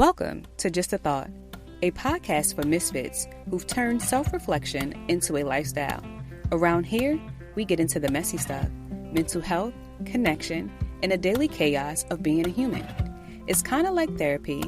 Welcome to Just a Thought, a podcast for misfits who've turned self-reflection into a lifestyle. Around here, we get into the messy stuff, mental health, connection, and the daily chaos of being a human. It's kind of like therapy,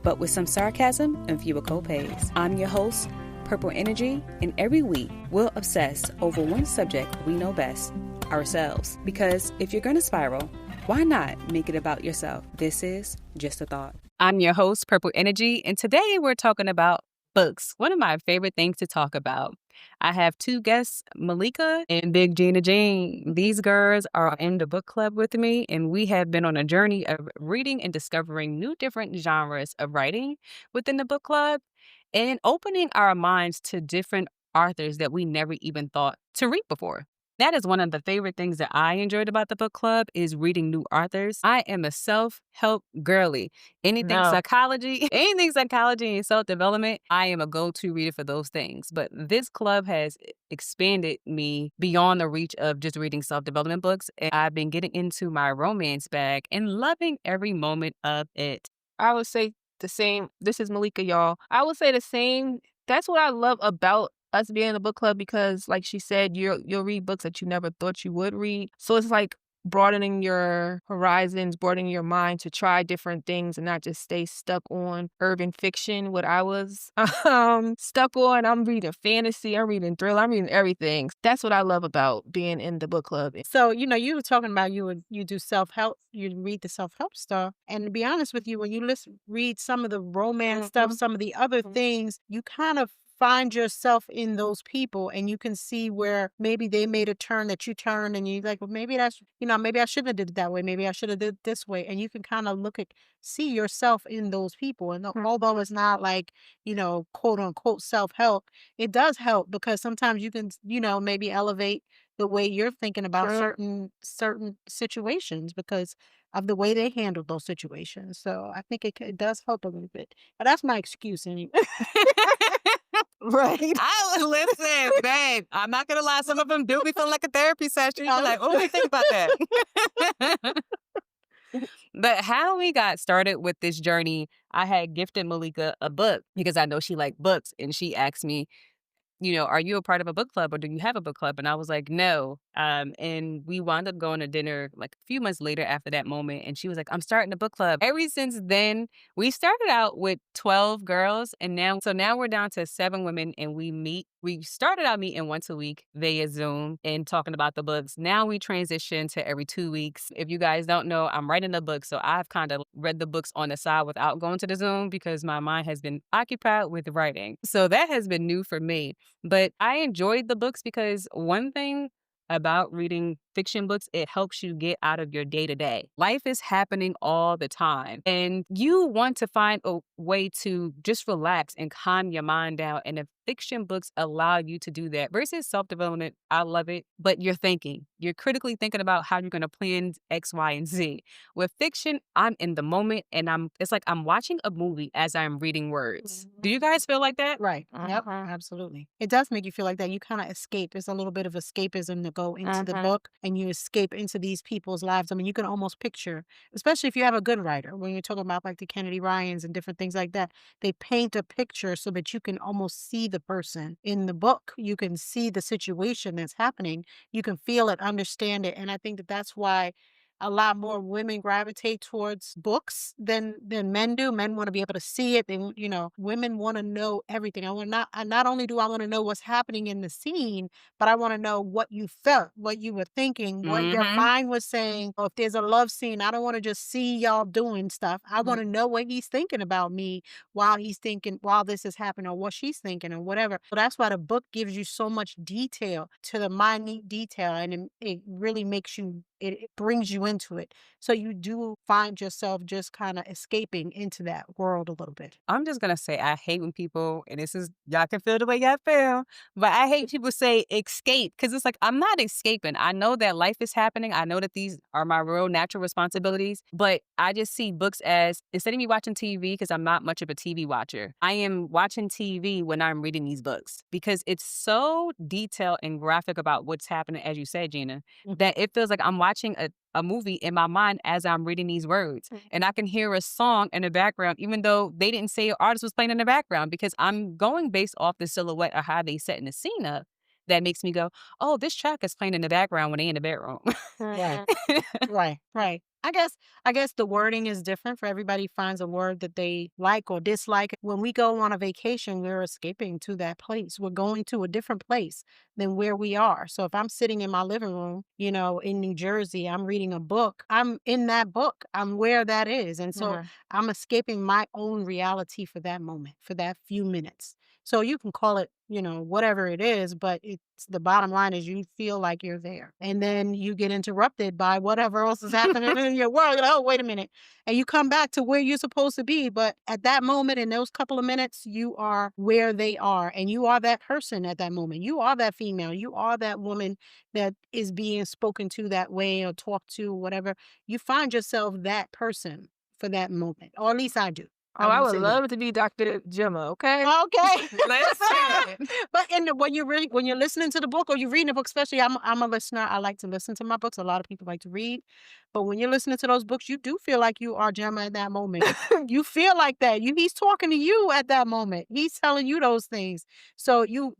but with some sarcasm and fewer co-pays. I'm your host, Purple Energy, and every week we'll obsess over one subject we know best, ourselves. Because if you're going to spiral, why not make it about yourself? This is Just a Thought. I'm your host, Purple Energy, and today we're talking about books, one of my favorite things to talk about. I have two guests, Malika and Big Gina Jean. These girls are in the book club with me, and we have been on a journey of reading and discovering new different genres of writing within the book club and opening our minds to different authors that we never even thought to read before. That is one of the favorite things that I enjoyed about the book club is reading new authors. I am a self-help girly. Anything psychology and self-development, I am a go-to reader for those things. But this club has expanded me beyond the reach of just reading self-development books. And I've been getting into my romance bag and loving every moment of it. I would say the same. This is Malika, y'all. I would say the same. That's what I love about us being in the book club because, like she said, you'll read books that you never thought you would read. So it's like broadening your horizons, broadening your mind to try different things and not just stay stuck on urban fiction. What I was stuck on, I'm reading fantasy, I'm reading thriller, I'm reading everything. That's what I love about being in the book club. So, you were talking about you do self-help, you read the self-help stuff. And to be honest with you, when you read some of the romance stuff, some of the other things, you kind of find yourself in those people and you can see where maybe they made a turn that you turned and you're like, well, maybe that's, maybe I shouldn't have did it that way. Maybe I should have did it this way. And you can kind of see yourself in those people. And although it's not like, quote unquote self-help, it does help because sometimes you can, maybe elevate the way you're thinking about certain situations because of the way they handle those situations. So I think it does help a little bit. But that's my excuse anyway. Right. I was listen, babe. I'm not gonna lie. Some of them do be feeling like a therapy session. You're like, oh, think about that. But how we got started with this journey, I had gifted Malika a book because I know she liked books, and she asked me, are you a part of a book club or do you have a book club? And I was like, no. And we wound up going to dinner like a few months later after that moment. And she was like, I'm starting a book club. Ever since then, we started out with 12 girls. And now we're down to 7 women and we meet. We started out meeting once a week via Zoom and talking about the books. Now we transition to every 2 weeks. If you guys don't know, I'm writing a book. So I've kind of read the books on the side without going to the Zoom because my mind has been occupied with writing. So that has been new for me. But I enjoyed the books because one thing about reading fiction books, it helps you get out of your day-to-day. Life is happening all the time. And you want to find a way to just relax and calm your mind down. And if fiction books allow you to do that versus self-development, I love it. But you're thinking. You're critically thinking about how you're going to plan X, Y, and Z. With fiction, I'm in the moment and it's like I'm watching a movie as I'm reading words. Mm-hmm. Do you guys feel like that? Right. Yep, absolutely. It does make you feel like that. You kind of escape. There's a little bit of escapism to go into the book and you escape into these people's lives. I mean, you can almost picture, especially if you have a good writer, when you're talking about like the Kennedy Ryans and different things like that, they paint a picture so that you can almost see the person in the book. You can see the situation that's happening. You can feel it, understand it. And I think that's why a lot more women gravitate towards books than men do. Men want to be able to see it. They, women want to know everything. Not only do I want to know what's happening in the scene, but I want to know what you felt, what you were thinking, what your mind was saying. Or if there's a love scene, I don't want to just see y'all doing stuff. I want to know what he's thinking about me while this is happening or what she's thinking or whatever. So that's why the book gives you so much detail to the minute detail. And it really makes you, it brings you into it. So you do find yourself just kind of escaping into that world a little bit. I'm just going to say I hate when people, and this is, y'all can feel the way y'all feel, but I hate people say escape because it's like, I'm not escaping. I know that life is happening. I know that these are my real natural responsibilities, but I just see books as, instead of me watching TV, because I'm not much of a TV watcher, I am watching TV when I'm reading these books because it's so detailed and graphic about what's happening, as you said, Gina, that it feels like I'm watching watching a movie in my mind as I'm reading these words. And I can hear a song in the background, even though they didn't say an artist was playing in the background, because I'm going based off the silhouette or how they setting the scene up. That makes me go, oh, this track is playing in the background when they in the bedroom. Right. Right. I guess the wording is different for everybody. Finds a word that they like or dislike. When we go on a vacation, we're escaping to that place. We're going to a different place than where we are. So if I'm sitting in my living room, in New Jersey, I'm reading a book. I'm in that book. I'm where that is. And so I'm escaping my own reality for that moment, for that few minutes. So you can call it, whatever it is, but it's the bottom line is you feel like you're there. And then you get interrupted by whatever else is happening in your world. You're like, oh, wait a minute. And you come back to where you're supposed to be. But at that moment, in those couple of minutes, you are where they are. And you are that person at that moment. You are that female. You are that woman that is being spoken to that way or talked to, whatever. You find yourself that person for that moment. Or at least I do. Oh, I would love to be Dr. Gemma, okay? Okay. Listen. But when you're listening to the book or you're reading the book, especially I'm a listener. I like to listen to my books. A lot of people like to read. But when you're listening to those books, you do feel like you are Gemma at that moment. You feel like that. He's talking to you at that moment. He's telling you those things. So you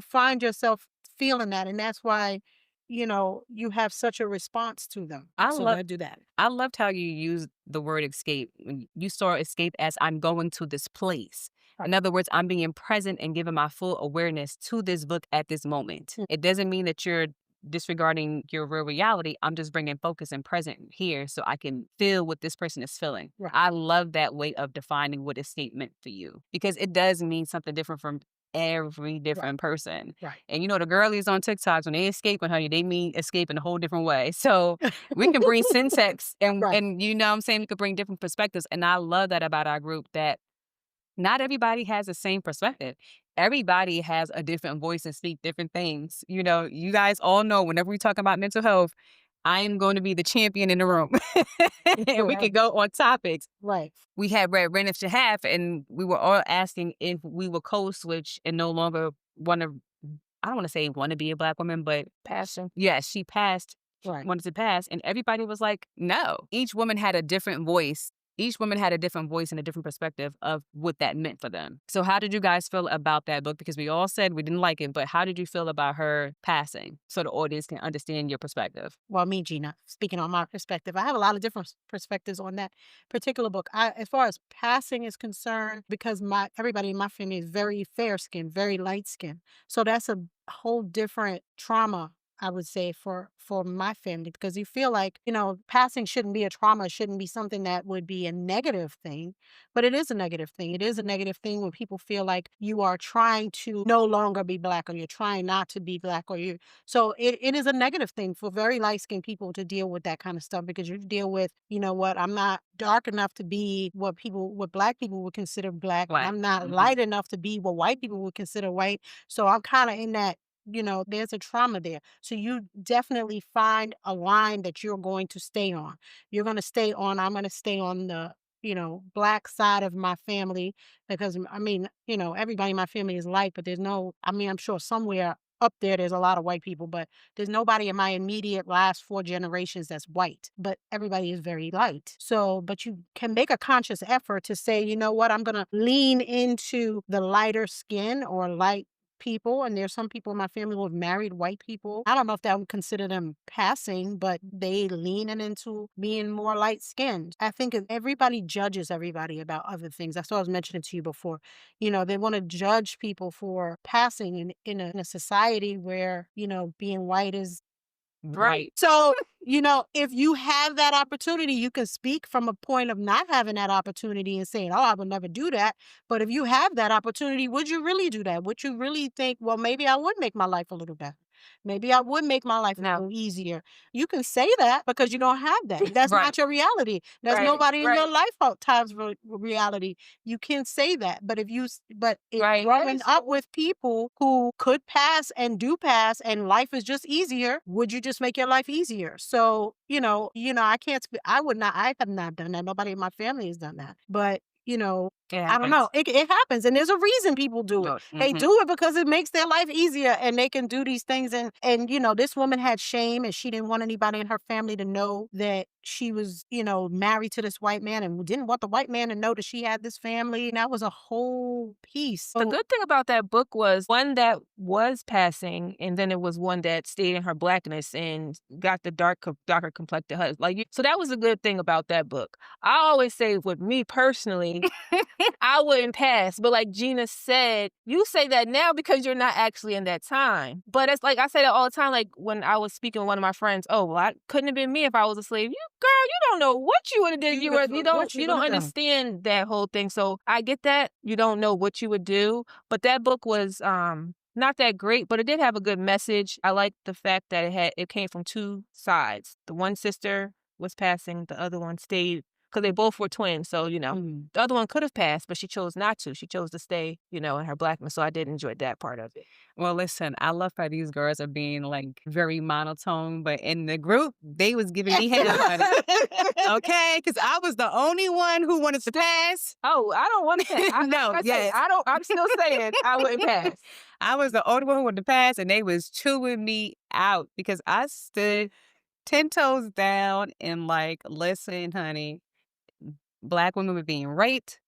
find yourself feeling that. And that's why, you have such a response to them. I do that. I loved how you used the word escape. You saw escape as I'm going to this place. Right. In other words, I'm being present and giving my full awareness to this book at this moment. It doesn't mean that you're disregarding your real reality. I'm just bringing focus and present here so I can feel what this person is feeling. Right. I love that way of defining what escape meant for you, because it does mean something different from every different person. Right. And the girlies on TikToks, when they escaping, honey, they mean escape in a whole different way. So we can bring syntax and Right. and I'm saying, we could bring different perspectives. And I love that about our group, that not everybody has the same perspective. Everybody has a different voice and speak different things. You guys all know whenever we talk about mental health, I am going to be the champion in the room. And we could go on topics. Right. We had Vanishing Half, and we were all asking if we would code switch and no longer want to, I don't want to say want to be a Black woman, but Passion. yes, she passed, Right. wanted to pass. And everybody was like, no. Each woman had a different voice. Each woman had a different voice and a different perspective of what that meant for them. So how did you guys feel about that book? Because we all said we didn't like it, but how did you feel about her passing so the audience can understand your perspective? Well, me, Gina, speaking on my perspective, I have a lot of different perspectives on that particular book. As far as passing is concerned, because everybody in my family is very fair skinned, very light skinned. So that's a whole different trauma, I would say, for my family, because you feel like, passing shouldn't be a trauma, shouldn't be something that would be a negative thing, but it is a negative thing. It is a negative thing when people feel like you are trying to no longer be Black, or you're trying not to be Black, so it is a negative thing for very light-skinned people to deal with that kind of stuff, because you deal with, I'm not dark enough to be what Black people would consider Black. Black. I'm not light enough to be what white people would consider white. So I'm kind of in that, there's a trauma there. So you definitely find a line that you're going to stay on. You're going to stay on, I'm going to stay on the, Black side of my family, because everybody in my family is light, but I'm sure somewhere up there's a lot of white people, but there's nobody in my immediate last 4 generations that's white, but everybody is very light. So, but you can make a conscious effort to say, you know what, I'm going to lean into the lighter skin or light people. And there's some people in my family who have married white people. I don't know if that would consider them passing, but they leaning into being more light skinned. I think everybody judges everybody about other things. That's what I was mentioning to you before. They want to judge people for passing in a society where, being white is Right. So, if you have that opportunity, you can speak from a point of not having that opportunity and saying, oh, I would never do that. But if you have that opportunity, would you really do that? Would you really think, well, maybe I would make my life a little better? Maybe I would make my life a little easier. You can say that because you don't have that. That's Right. not your reality. There's Right, nobody in your right. lifetime's reality. You can say that. But Right. growing up with people who could pass and do pass and life is just easier, would you just make your life easier? So, I can't I have not done that. Nobody in my family has done that. But you know, It I don't know. happens. It happens, and there's a reason people do it. Well, They mhm. do it because it makes their life easier, and they can do these things. And you know, this woman had shame, and she didn't want anybody in her family to know that she was, you know, married to this white man, and didn't want the white man to know that she had this family. And that was a whole piece. The good thing about that book was one that was passing, and then it was one that stayed in her blackness and got the darker complected husband. Like, so that was a good thing about that book. I always say, with me personally, I wouldn't pass. But like Gina said, you say that now because you're not actually in that time. But it's like I say that all the time. Like when I was speaking with one of my friends, oh, well, I couldn't have been me if I was a slave. You girl, you don't know what you would have did. You don't understand that whole thing. So I get that you don't know what you would do. But that book was not that great, but it did have a good message. I like the fact that it came from two sides. The one sister was passing, the other one stayed, because they both were twins. So, you know, the other one could have passed, but she chose not to. She chose to stay, you know, in her blackness. So I did enjoy that part of it. Well, listen, I love how these girls are being like very monotone, but in the group, they was giving me hell, honey. Okay, because I was the only one who wanted to pass. Oh, I don't want to pass. No, yes. I'm still saying I wouldn't pass. I was the only one who wanted to pass, and they was chewing me out because I stood 10 toes down and like, listen, honey, Black women were being raped.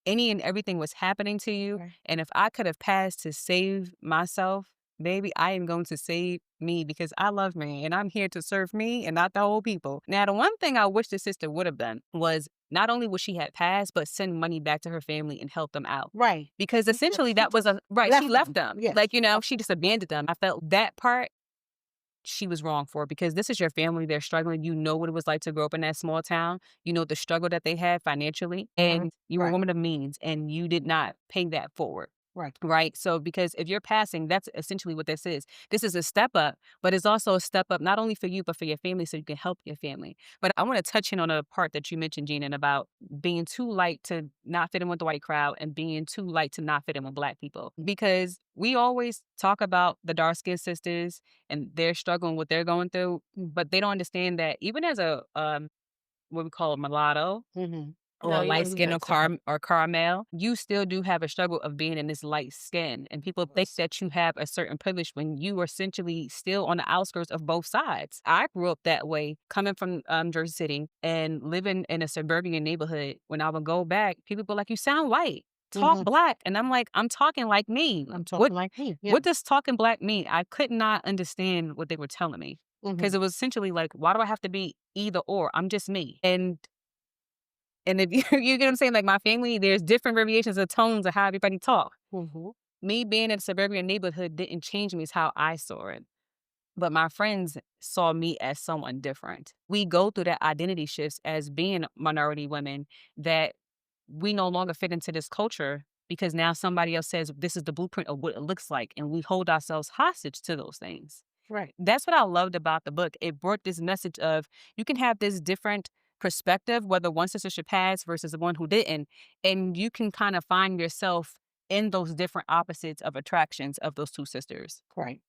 Any and everything was happening to you. Right. And if I could have passed to save myself, baby, I am going to save me because I love me and I'm here to serve me and not the whole people. Now, the one thing I wish the sister would have done was not only would she had passed, but send money back to her family and help them out. Right. Because essentially that was she left them. Yes. Like, you know, she just abandoned them. I felt that part she was wrong for, because this is your family. They're struggling. You know what it was like to grow up in that small town. You know the struggle that they had financially, and you were a woman of means, and you did not pay that forward. Right. So because if you're passing, that's essentially what this is. This is a step up, but it's also a step up not only for you, but for your family, so you can help your family. But I want to touch in on a part that you mentioned, Gina, about being too light to not fit in with the white crowd and being too light to not fit in with Black people. Because we always talk about the dark-skinned sisters and they're struggling, what they're going through, but they don't understand that even as a what we call a mulatto, or light skin or caramel, you still do have a struggle of being in this light skin. And people think that you have a certain privilege when you are essentially still on the outskirts of both sides. I grew up that way, coming from Jersey City and living in a suburban neighborhood. When I would go back, people were like, you sound white. Talk Black. And I'm like, I'm talking like me. I'm talking like me. Yeah. What does talking Black mean? I could not understand what they were telling me. Because it was essentially like, why do I have to be either or? I'm just me. And if you get what I'm saying, like my family, there's different variations of tones of how everybody talk. Me being in a suburban neighborhood didn't change me as how I saw it. But my friends saw me as someone different. We go through that identity shifts as being minority women, that we no longer fit into this culture because now somebody else says this is the blueprint of what it looks like. And we hold ourselves hostage to those things. Right. That's what I loved about the book. It brought this message of you can have this different perspective, whether one sister should pass versus the one who didn't. And you can kind of find yourself in those different opposites of attractions of those two sisters. Right.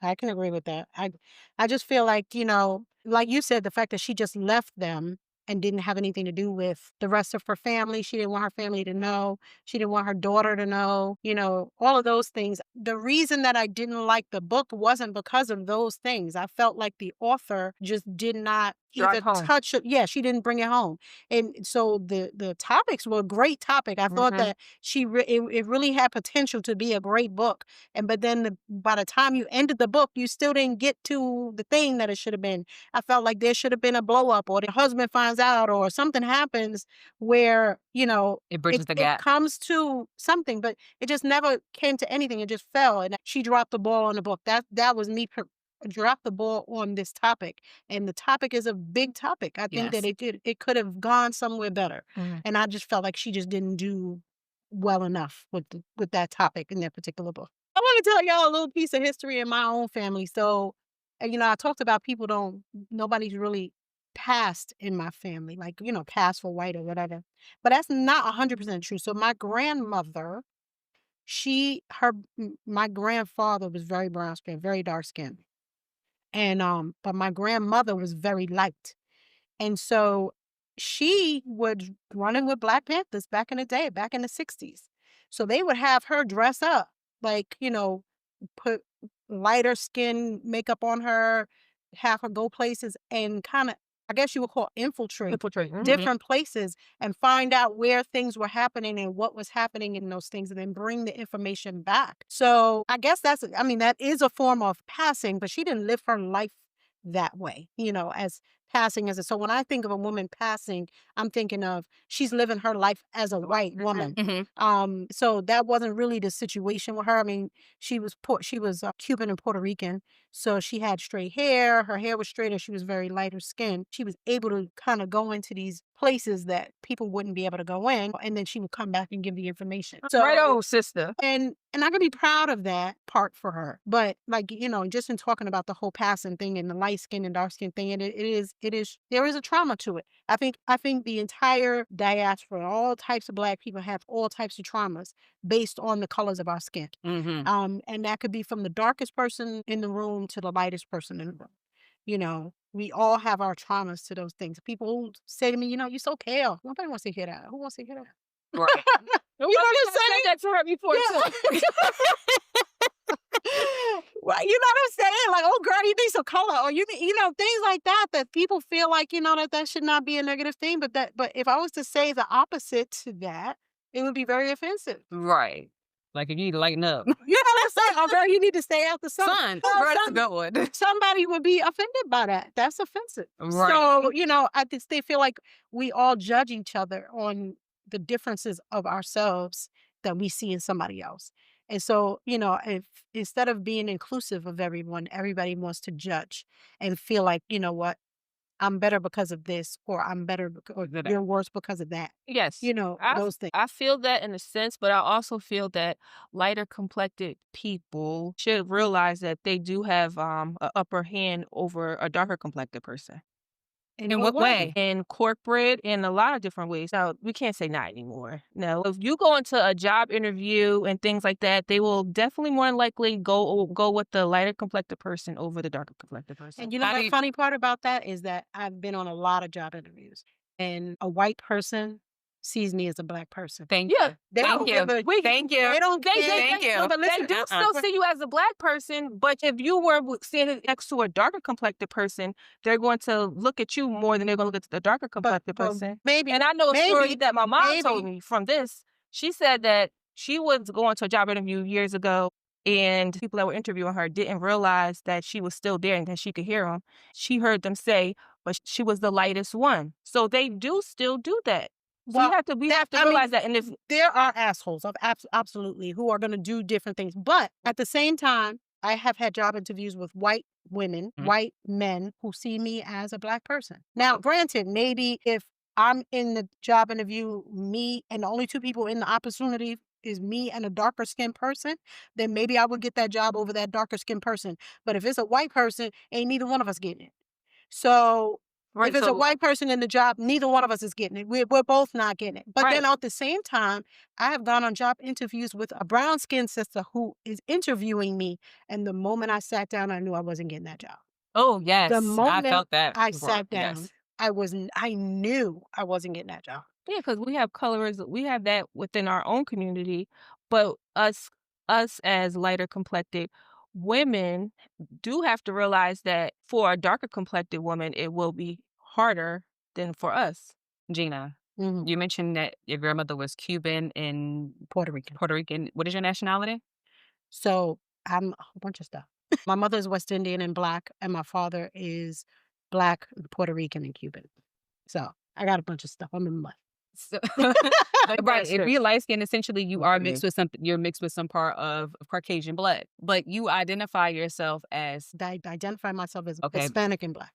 I can agree with that. I just feel like, you know, like you said, the fact that she just left them and didn't have anything to do with the rest of her family. She didn't want her family to know. She didn't want her daughter to know, you know, all of those things. The reason that I didn't like the book wasn't because of those things. I felt like the author just did not either touch it. Yeah, she didn't bring it home. And so the topics were a great topic. I thought that it really had potential to be a great book. But then by the time you ended the book, you still didn't get to the thing that it should have been. I felt like there should have been a blow up, or the husband finds out, or something happens where, you know, It bridges the gap. It comes to something, but it just never came to anything. It just fell, and she dropped the ball on the book. That was me. Dropped the ball on this topic, and the topic is a big topic. I think that it could have gone somewhere better, and I just felt like she just didn't do well enough with that topic in that particular book. I want to tell y'all a little piece of history in my own family. So, you know, I talked about nobody's really passed in my family, like, you know, passed for white or whatever, but that's not 100% true. So my grandmother, my grandfather was very brown skinned, very dark skinned. And but my grandmother was very light. And so she was running with Black Panthers back in the day, back in the 60s. So they would have her dress up, like, put lighter skin makeup on her, have her go places and kind of, I guess you would call infiltrate different places and find out where things were happening and what was happening in those things and then bring the information back. So I guess that is a form of passing, but she didn't live her life that way, as passing as a. So when I think of a woman passing, I'm thinking of she's living her life as a white woman. So that wasn't really the situation with her. I mean, she was Cuban and Puerto Rican, so she had straight hair. Her hair was straight, and she was very lighter skinned. She was able to kind of go into these places that people wouldn't be able to go in, and then she would come back and give the information. So, right on, sister. And I could be proud of that part for her. But just in talking about the whole passing thing and the light skin and dark skin thing, and there is a trauma to it. I think the entire diaspora, all types of Black people have all types of traumas based on the colors of our skin. And that could be from the darkest person in the room to the lightest person in the room. We all have our traumas to those things. People say to me, you're so pale. Nobody wants to hear that. Who wants to hear that? Right. You know what I'm saying? That to her before too. Well, you know what I'm saying? Like, oh, girl, you need some color, or things like that. That people feel like that should not be a negative thing. But if I was to say the opposite to that, it would be very offensive. Right. Like, you need to lighten up. You know what I'm saying? Oh, girl, you need to stay out the sun. That's a good one. Somebody would be offended by that. That's offensive. Right. So, I just they feel like we all judge each other on the differences of ourselves that we see in somebody else. And so, if instead of being inclusive of everyone, everybody wants to judge and feel like, what, I'm better because of this, or I'm better, or you're worse because of that. Yes. Those things. I feel that in a sense, but I also feel that lighter complected people should realize that they do have an upper hand over a darker complected person. In what way? In corporate, in a lot of different ways. Now, we can't say not anymore. No, if you go into a job interview and things like that, they will definitely more than likely go with the lighter complected person over the darker complected person. And the funny part about that is that I've been on a lot of job interviews, and a white person sees me as a Black person. Thank you. Thank you. Thank you. They don't. Thank you. No, but listen, They do still see you as a Black person, but if you were standing next to a darker complected person, they're going to look at you more than they're going to look at the darker complected person. Maybe. And I know a story that my mom told me from this. She said that she was going to a job interview years ago, and people that were interviewing her didn't realize that she was still there and that she could hear them. She heard them say, but she was the lightest one. So they do still do that. So we have to realize that. And if there are assholes, absolutely, who are going to do different things. But at the same time, I have had job interviews with white women, white men who see me as a Black person. Now, granted, maybe if I'm in the job interview, me and the only two people in the opportunity is me and a darker skinned person, then maybe I would get that job over that darker skinned person. But if it's a white person, ain't neither one of us getting it. So if it's a white person in the job, neither one of us is getting it. We're both not getting it. But then at the same time, I have gone on job interviews with a brown-skinned sister who is interviewing me. And the moment I sat down, I knew I wasn't getting that job. Oh, yes. The moment I felt that. I sat down, I knew I wasn't getting that job. Yeah, because we have colorism. We have that within our own community. But us as lighter complected women do have to realize that for a darker complected woman, it will be harder than for us. Gina, you mentioned that your grandmother was Cuban and Puerto Rican. What is your nationality? So I'm a whole bunch of stuff. My mother is West Indian and Black, and my father is Black, Puerto Rican, and Cuban. So I got a bunch of stuff. I'm in mud. So, right. If you're light skinned, essentially you are mixed with something. You're mixed with some part of Caucasian blood, but you identify yourself as. I identify myself as Hispanic and Black.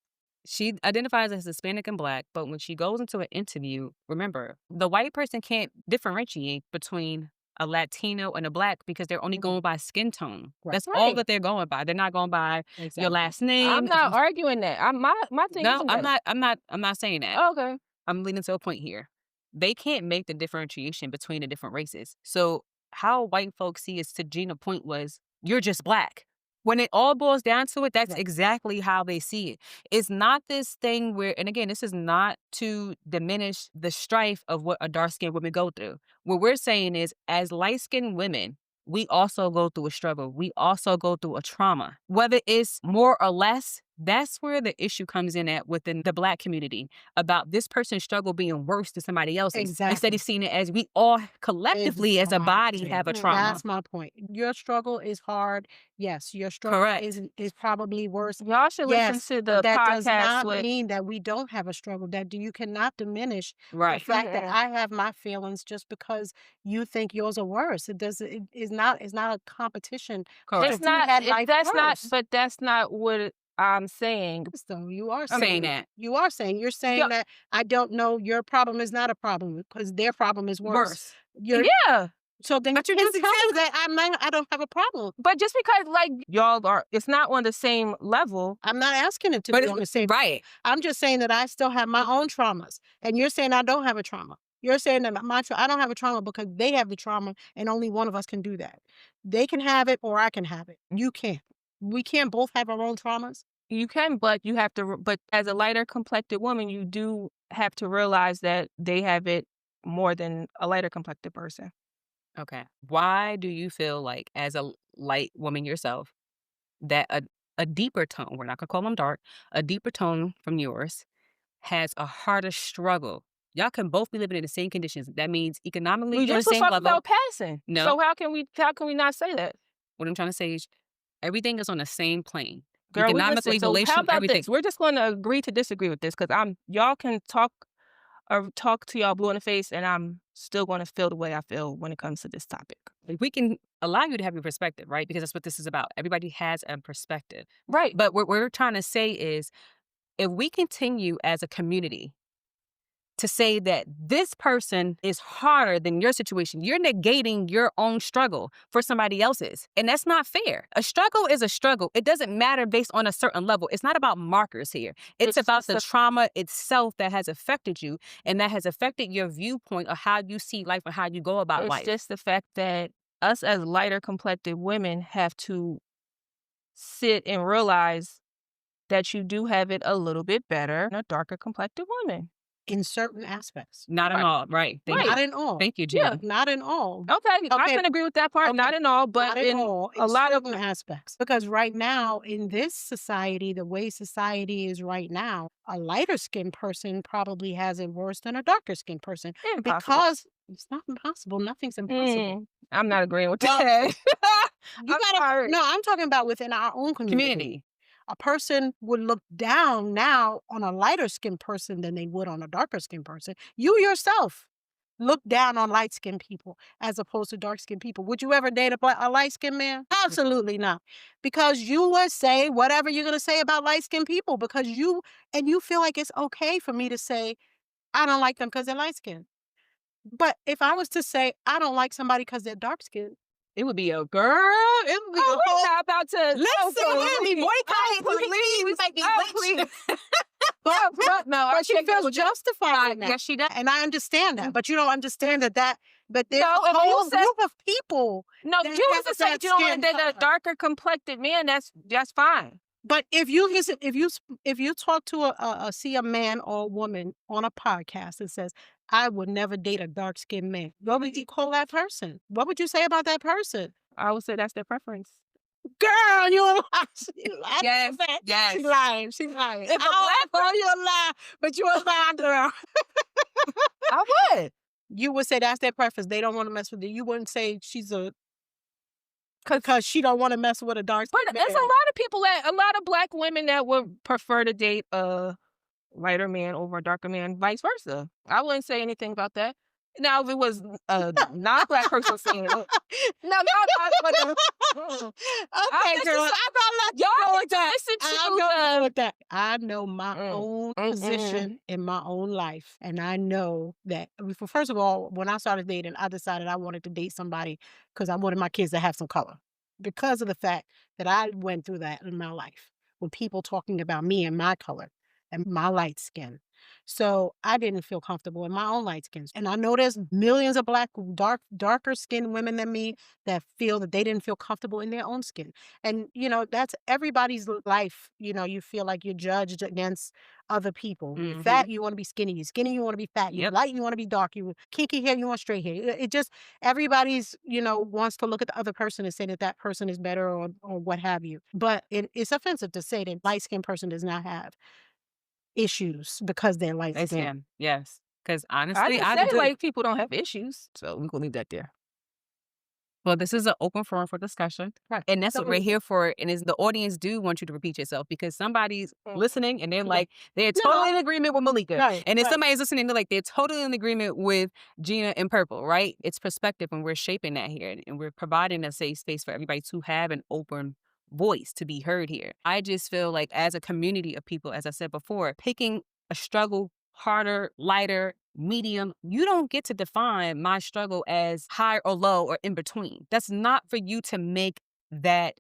She identifies as Hispanic and Black, but when she goes into an interview, remember, the white person can't differentiate between a Latino and a Black because they're only going by skin tone. Right. That's all that they're going by. They're not going by your last name. I'm not arguing that. My thing. No, I'm not saying that. Okay. I'm leading to a point here. They can't make the differentiation between the different races. So how white folks see us, to Gina's point, was you're just Black. When it all boils down to it, that's Right. exactly how they see it. It's not this thing where, and again, this is not to diminish the strife of what a dark-skinned woman go through. What we're saying is, as light-skinned women, we also go through a struggle. We also go through a trauma. Whether it's more or less, that's where the issue comes in at within the Black community about this person's struggle being worse than somebody else's. Instead Exactly. of seeing it as we all collectively as a body have a trauma. That's my point. Your struggle is hard. Yes, your struggle Correct. is probably worse. Y'all should Yes, listen to but the that does podcast not with mean that we don't have a struggle. That you cannot diminish the Right. fact that I have my feelings just because you think yours are worse. It does. It is not. It's not a competition. Correct. it's If you not had it, life that's not worse. but that's not what I'm saying. So you are I'm saying saying that. you are saying you're saying Yeah. that I don't know your problem is not a problem because their problem is worse. Worse. You're, Yeah. so then But you you're can just tell me that I don't have a problem. But just because like y'all are it's not on the same level. I'm not asking it to But be it's on the same. right. I'm just saying that I still have my own traumas, and you're saying I don't have a trauma. You're saying that I don't have a trauma because they have the trauma, and only one of us can do that. They can have it, or I can have it. You can't. We can't both have our own traumas. You can, but you have to but as a lighter complected woman, you do have to realize that they have it more than a lighter complected person. Okay. Why do you feel like, as a light woman yourself, that a deeper tone, we're not going to call them dark, a deeper tone from yours has a harder struggle? Y'all can both be living in the same conditions. That means economically, We you're on the just was same talking level. about passing. No. So how can we not say that? What I'm trying to say is everything is on the same plane. Girl, we Economically, listen. So how relationship, about everything. this? We're just going to agree to disagree with this because y'all can talk to y'all blue in the face, and I'm still going to feel the way I feel when it comes to this topic. Like, we can allow you to have your perspective, right? Because that's what this is about. Everybody has a perspective. Right. But what we're trying to say is, if we continue as a community to say that this person is harder than your situation, you're negating your own struggle for somebody else's. And that's not fair. A struggle is a struggle. It doesn't matter based on a certain level. It's not about markers here. It's about the trauma itself that has affected you and that has affected your viewpoint of how you see life and how you go about life. It's just the fact that us as lighter complected women have to sit and realize that you do have it a little bit better than a darker complected woman. In certain aspects. Not in all, right. Not in all. Thank you, Gina. Yeah. Not in all. Okay, I can agree with that part. Okay. Not in all, but Not in all. a lot of certain aspects. Because right now, in this society, the way society is right now, a lighter skinned person probably has it worse than a darker skinned person. impossible. Because it's not impossible. Nothing's impossible. I'm not agreeing with Well, that. You gotta, no, I'm talking about within our own community. A person would look down now on a lighter skinned person than they would on a darker skinned person. You yourself look down on light skinned people as opposed to dark skinned people. Would you ever date a light skinned man? Absolutely not. Because you would say whatever you're going to say about light skinned people because you feel like it's okay for me to say, I don't like them because they're light skinned. But if I was to say, I don't like somebody because they're dark skinned, it would be a girl. It would be a we're whole. not about to Listen, we boycotting. please. Might be Please. but No, but she feels justified in that. Yes, she does. And I understand that. But you don't understand that but there's No, a if you whole said- group of people. No, They you have have to a say dark you don't skin want to date a color. darker complected man. That's fine. But if you talk to see a man or a woman on a podcast that says, I would never date a dark skinned man, what would you call that person? What would you say about that person? I would say that's their preference. Girl, you a lie. She lying. Yes, yes. She's lying. She's lying. If a I don't call you a lie, but you a lying girl. I would. You would say that's their preference. They don't want to mess with you. You wouldn't say she's because she don't want to mess with a dark But skinned there's man. a lot of black women that would prefer to date a lighter man over a darker man, vice versa. I wouldn't say anything about that. Now, if it was a non-black person saying it, no, Okay, girl. I'm gonna let you y'all go need with to that. listen I'm to gonna go with that. I know my Mm. own position in my own life, and I know that. First of all, when I started dating, I decided I wanted to date somebody because I wanted my kids to have some color, because of the fact that I went through that in my life with people talking about me and my color and my light skin. So I didn't feel comfortable in my own light skin. And I know there's millions of black, darker skinned women than me that feel that they didn't feel comfortable in their own skin. And, that's everybody's life. You feel like you're judged against other people. You're fat, you want to be skinny. You're skinny, you want to be fat. You're light, you want to be dark. You kinky hair, you want straight hair. It just, everybody's, wants to look at the other person and say that that person is better or what have you. But it's offensive to say that light skinned person does not have issues because they're light They skinned. can, yes. Because I honestly, didn't say like people don't have issues, so we gonna leave that there. well, this is an open forum for discussion. Right. And that's So what we're here for. And is the audience do want you to repeat yourself because somebody's listening and they're like, they're totally in agreement with Malika. Right, And then right. somebody's listening, they're like, they're totally in agreement with Gina and Purple, right? It's perspective and we're shaping that here. And we're providing a safe space for everybody to have an open voice to be heard here. I just feel like as a community of people, as I said before, picking a struggle harder, lighter, medium, you don't get to define my struggle as high or low or in between. That's not for you to make that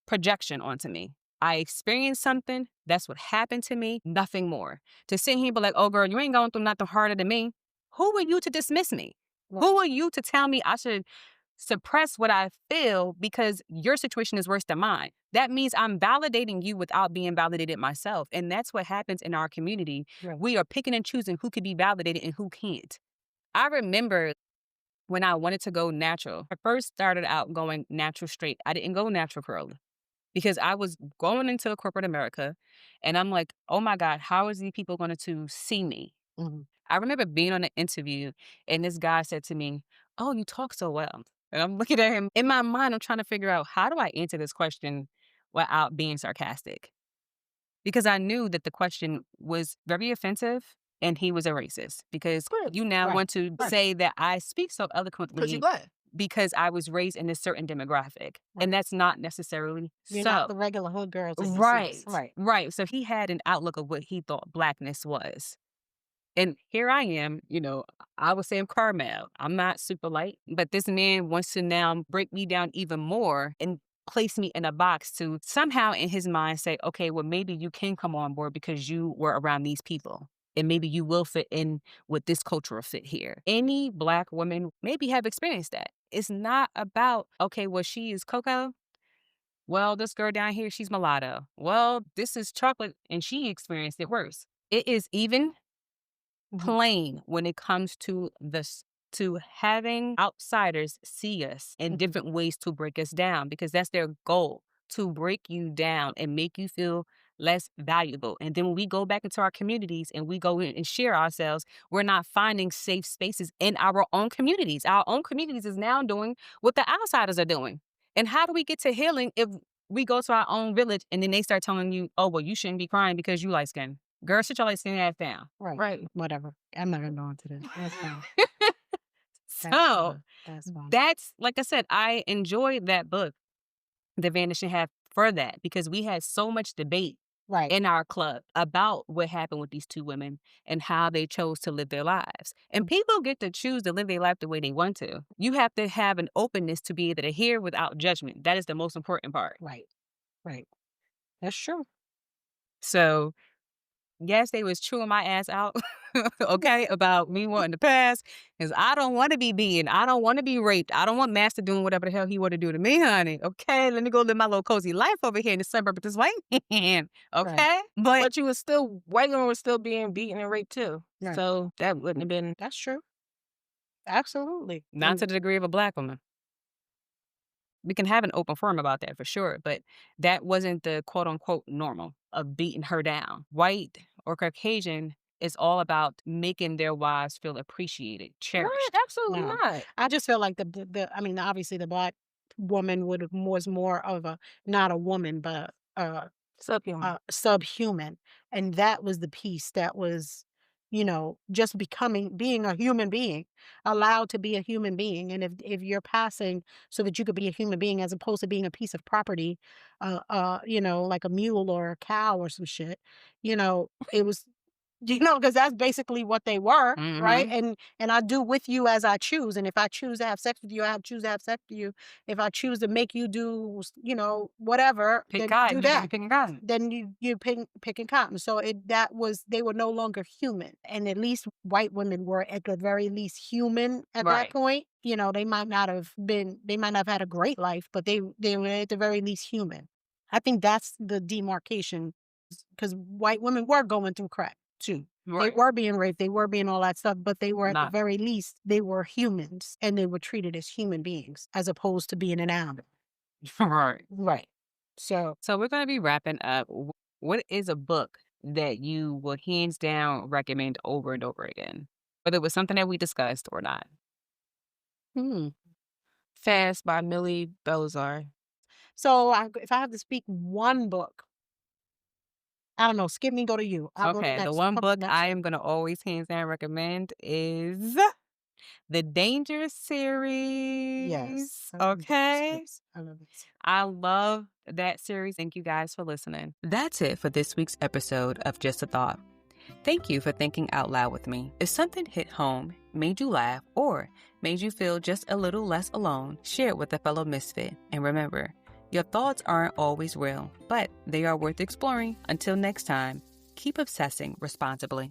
projection onto me. I experienced something. That's what happened to me. Nothing more. To sit here and be like, oh, girl, you ain't going through nothing harder than me. Who are you to dismiss me? Right. Who are you to tell me I should suppress what I feel because your situation is worse than mine? That means I'm validating you without being validated myself. And that's what happens in our community. Right. We are picking and choosing who can be validated and who can't. I remember when I wanted to go natural, I first started out going natural straight. I didn't go natural curly because I was going into corporate America and I'm like, oh my God, how is these people going to see me? Mhm. I remember being on an interview and this guy said to me, oh, you talk so well. And I'm looking at him. In my mind, I'm trying to figure out how do I answer this question without being sarcastic? Because I knew that the question was very offensive and he was a racist. Because Good. you now Right. want to Right. say that I speak so Because you're eloquently black. because I was raised in a certain demographic. Right. And that's not necessarily You're so. not the regular hood girls that he Right. sees. Right. Right. So he had an outlook of what he thought blackness was. And here I am, I would say I'm Carmel. I'm not super light, but this man wants to now break me down even more and place me in a box to somehow in his mind say, okay, well, maybe you can come on board because you were around these people. And maybe you will fit in with this cultural fit here. Any black woman maybe have experienced that. It's not about, okay, well, she is cocoa. Well, this girl down here, she's mulatto. Well, this is chocolate and she experienced it worse. It is even plain when it comes to to having outsiders see us in different ways to break us down because that's their goal, to break you down and make you feel less valuable. And then when we go back into our communities and we go in and share ourselves, we're not finding safe spaces in our own communities. Our own communities is now doing what the outsiders are doing. And how do we get to healing if we go to our own village and then they start telling you, oh, well, you shouldn't be crying because you light skin. Girl, sit your light skin ass down. Right. Whatever. I'm not gonna go into this. That's fine. So That's fine. that's, like I said, I enjoyed that book, The Vanishing Half, for that because we had so much debate Right. in our club about what happened with these two women and how they chose to live their lives. And people get to choose to live their life the way they want to. You have to have an openness to be able to hear without judgment. That is the most important part. Right. Right. That's true. So yes, they was chewing my ass out, okay, about me wanting to pass, because I don't want to be beaten. I don't want to be raped. I don't want Master doing whatever the hell he want to do to me, honey. Okay, let me go live my little cozy life over here in the suburb with this white man, okay? But you was still, white women were still being beaten and raped too. Right. So that wouldn't have been. That's true. Absolutely. Not to the degree of a black woman. We can have an open forum about that for sure, but that wasn't the quote unquote normal of beating her down. White or Caucasian is all about making their wives feel appreciated, cherished. Right, absolutely No. not. I just feel like I mean, obviously the black woman was more of a, not a woman, but Subhuman. subhuman. And that was the piece that was, just being a human being, allowed to be a human being. And if you're passing so that you could be a human being as opposed to being a piece of property, like a mule or a cow or some shit, it was Because that's basically what they were, right? Mhm. And I do with you as I choose. And if I choose to have sex with you, I choose to have sex with you. If I choose to make you do, whatever, Pick then cotton. do You could be that. picking cotton. Then you picking cotton. So they were no longer human. And at least white women were at the very least human at that Right. point. They might not have had a great life, but they were at the very least human. I think that's the demarcation, because white women were going through crap too. They Right. were being raped, they were being all that stuff, but they were at the Not very least, they were humans, and they were treated as human beings as opposed to being an animal. right. Right. So So we're going to be wrapping up. What is a book that you will hands down recommend over and over again, whether it was something that we discussed or not? Fast by Millie Belzar. So if I have to speak one book, I don't know, skip me, go to you. I'll go to Okay, the next. one Come book next. I am going to always hands down recommend is the Danger series. Yes. I love that Okay. series. I love it. I love that series. Thank you guys for listening. That's it for this week's episode of Just a Thought. Thank you for thinking out loud with me. If something hit home, made you laugh, or made you feel just a little less alone, share it with a fellow misfit. And remember, your thoughts aren't always real, but they are worth exploring. Until next time, keep obsessing responsibly.